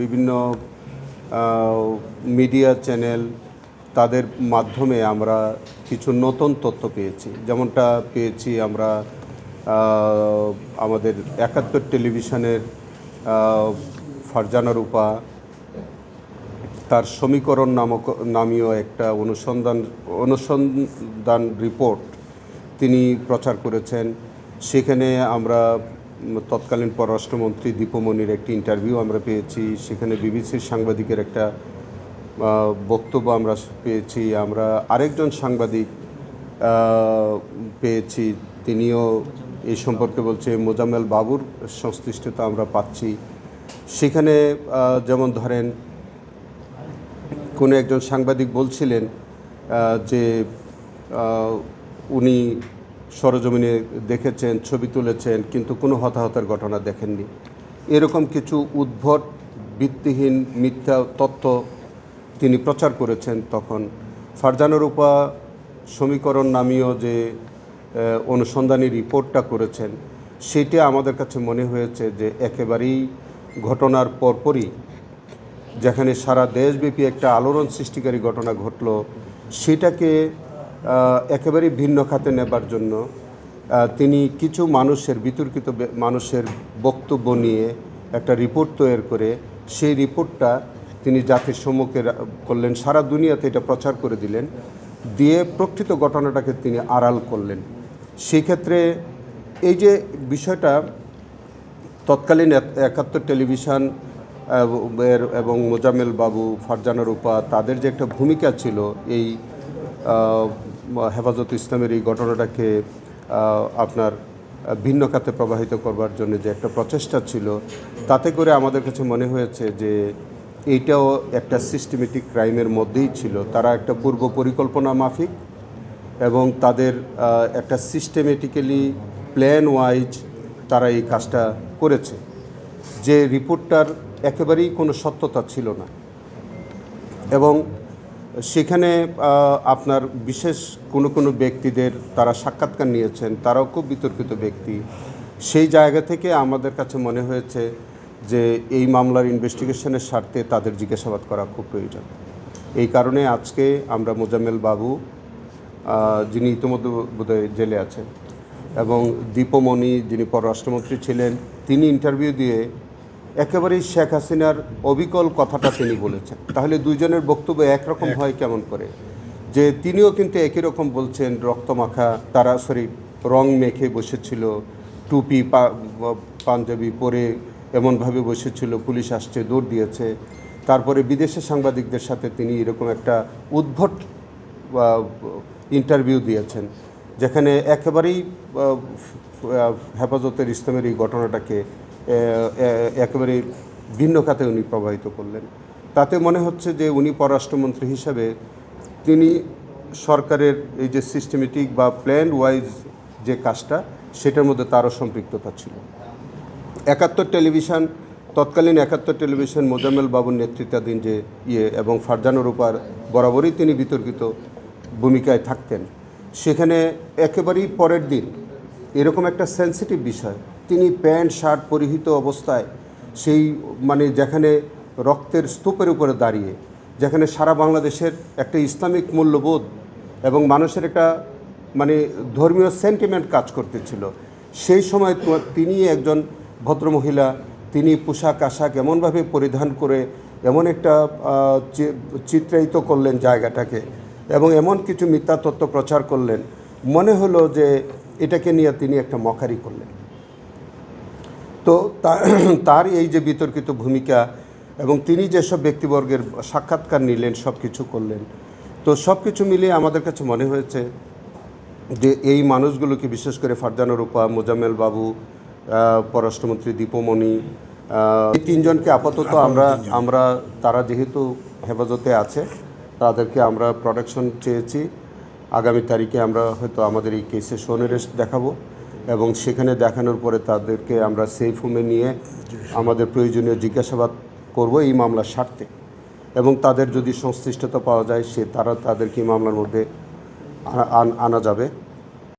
বিভিন্ন media channel তাদের মাধ্যমে আমরা কিছু নতুন তথ্য পেয়েছি, যেমনটা পেয়েছি আমরা আমাদের ৭১ টেলিভিশনের ফারজানা রূপা তার সমীকরণ নামীয় একটা অনুসন্ধান রিপোর্ট তিনি প্রচার করেছেন। সেখানে আমরা তৎকালীন পররাষ্ট্রমন্ত্রী দীপমণির একটি ইন্টারভিউ আমরা পেয়েছি, সেখানে বিবিসির সাংবাদিকের একটা বক্তব্য আমরা পেয়েছি, আমরা আরেকজন সাংবাদিক পেয়েছি, তিনিও এই সম্পর্কে বলছে, মোজাম্মেল বাবুর সংশ্লিষ্টতা আমরা পাচ্ছি। সেখানে যেমন ধরেন কোনো একজন সাংবাদিক বলছিলেন যে উনি সরজমিনে দেখেছেন, ছবি তুলেছেন, কিন্তু কোনো হতাহতের ঘটনা দেখেননি। এরকম কিছু উদ্ভট ভিত্তিহীন মিথ্যা তথ্য তিনি প্রচার করেছেন। তখন ফারজানা রূপা সমীকরণ নামীয় যে অনুসন্ধানী রিপোর্টটা করেছেন, সেটা আমাদের কাছে মনে হয়েছে যে একেবারেই ঘটনার পরপরই, যেখানে সারা দেশব্যাপী একটা আলোড়ন সৃষ্টিকারী ঘটনা ঘটল, সেটাকে একেবারেই ভিন্ন খাতে নেবার জন্য তিনি কিছু বিতর্কিত মানুষের বক্তব্য নিয়ে একটা রিপোর্ট তৈরি করে সেই রিপোর্টটা তিনি জাতির সম্মুখে করলেন, সারা দুনিয়াতে এটা প্রচার করে দিলেন, দিয়ে প্রকৃত ঘটনাটাকে তিনি আড়াল করলেন। সেই ক্ষেত্রে এই যে বিষয়টা তৎকালীন ৭১ টেলিভিশন এবং মোজাম্মেল বাবু, ফারজানা রূপা, তাদের যে একটা ভূমিকা ছিল এই হেফাজত ইসলামের এই ঘটনাটাকে আপনার ভিন্ন খাতে প্রবাহিত করবার জন্য যে একটা প্রচেষ্টা ছিল, তাতে করে আমাদের কাছে মনে হয়েছে যে এইটাও একটা সিস্টেমেটিক ক্রাইমের মধ্যেই ছিল। তারা একটা পূর্ব পরিকল্পনা মাফিক এবং তাদের একটা সিস্টেমেটিক্যালি প্ল্যান ওয়াইজ তারা এই কাজটা করেছে, যে রিপোর্টটার একেবারেই কোনো সত্যতা ছিল না। এবং সেখানে আপনার বিশেষ কোনো ব্যক্তিদের তারা সাক্ষাৎকার নিয়েছেন, তারাও খুব বিতর্কিত ব্যক্তি। সেই জায়গা থেকে আমাদের কাছে মনে হয়েছে যে এই মামলার ইনভেস্টিগেশনের স্বার্থে তাদের জিজ্ঞাসাবাদ করা খুব প্রয়োজন। এই কারণে আজকে আমরা মোজাম্মেল বাবু, যিনি ইতিমধ্যে বোধহয় জেলে আছেন, এবং দীপমণি যিনি পররাষ্ট্রমন্ত্রী ছিলেন, তিনি ইন্টারভিউ দিয়ে একেবারেই শেখ হাসিনার অবিকল কথাটা তিনি বলেছেন। তাহলে দুইজনের বক্তব্য একরকম হয় কেমন করে? যে তিনিও কিন্তু একই রকম বলছেন, রক্তমাখা রং মেখে বসেছিল, টুপি পাঞ্জাবি পরে এমনভাবে বসেছিল, পুলিশ আসছে, দৌড় দিয়েছে। তারপরে বিদেশের সাংবাদিকদের সাথে তিনি এরকম একটা উদ্ভট ইন্টারভিউ দিয়েছেন, যেখানে একেবারেই হেফাজতের ইসলামের এই ঘটনাটাকে একেবারে ভিন্ন খাতে উনি প্রবাহিত করলেন। তাতে মনে হচ্ছে যে উনি পররাষ্ট্রমন্ত্রী হিসাবে তিনি সরকারের এই যে সিস্টেমেটিক বা প্ল্যান ওয়াইজ যে কাজটা, সেটার মধ্যে তারও সম্পৃক্ততা ছিল। ৭১ টেলিভিশন, তৎকালীন ৭১ টেলিভিশন মোজাম্মেল বাবুর নেতৃত্বাধীন যে এবং ফারজানা রূপার বরাবরই তিনি বিতর্কিত ভূমিকায় থাকতেন। সেখানে একেবারেই পরের দিন এরকম একটা সেন্সিটিভ বিষয়, তিনি প্যান্ট শার্ট পরিহিত অবস্থায় সেই যেখানে রক্তের স্তূপের উপরে দাঁড়িয়ে, যেখানে সারা বাংলাদেশের একটা ইসলামিক মূল্যবোধ এবং মানুষের একটা ধর্মীয় সেন্টিমেন্ট কাজ করতেছিল, সেই সময় তিনি একজন ভদ্রমহিলা, তিনি পোশাক আশাক এমনভাবে পরিধান করে এমন একটা চিত্রায়িত করলেন জায়গাটাকে, এবং এমন কিছু মিথ্যা তথ্য প্রচার করলেন, মনে হলো যে এটাকে নিয়ে তিনি একটা মকারি করলেন। তো তার এই যে বিতর্কিত ভূমিকা এবং তিনি যেসব ব্যক্তিবর্গের সাক্ষাৎকার নিলেন, সব কিছু করলেন, তো সব কিছু মিলিয়ে আমাদের কাছে মনে হয়েছে যে এই মানুষগুলোকে, বিশেষ করে ফারজানা রূপা, মোজাম্মেল বাবু, পররাষ্ট্রমন্ত্রী দীপমণি, এই তিনজনকে আপাতত আমরা তারা যেহেতু হেফাজতে আছে, তাদেরকে আমরা প্রোটেকশন চেয়েছি। আগামী তারিখে আমরা হয়তো আমাদের এই কেসে সোনেরেস্ট দেখাবো, এবং সেখানে দেখানোর পরে তাদেরকে আমরা সেফ হোমে নিয়ে আমাদের প্রয়োজনীয় জিজ্ঞাসাবাদ করব এই মামলার স্বার্থে, এবং তাদের যদি সংশ্লিষ্টতা পাওয়া যায় তাদেরকে এই মামলার মধ্যে আনা যাবে।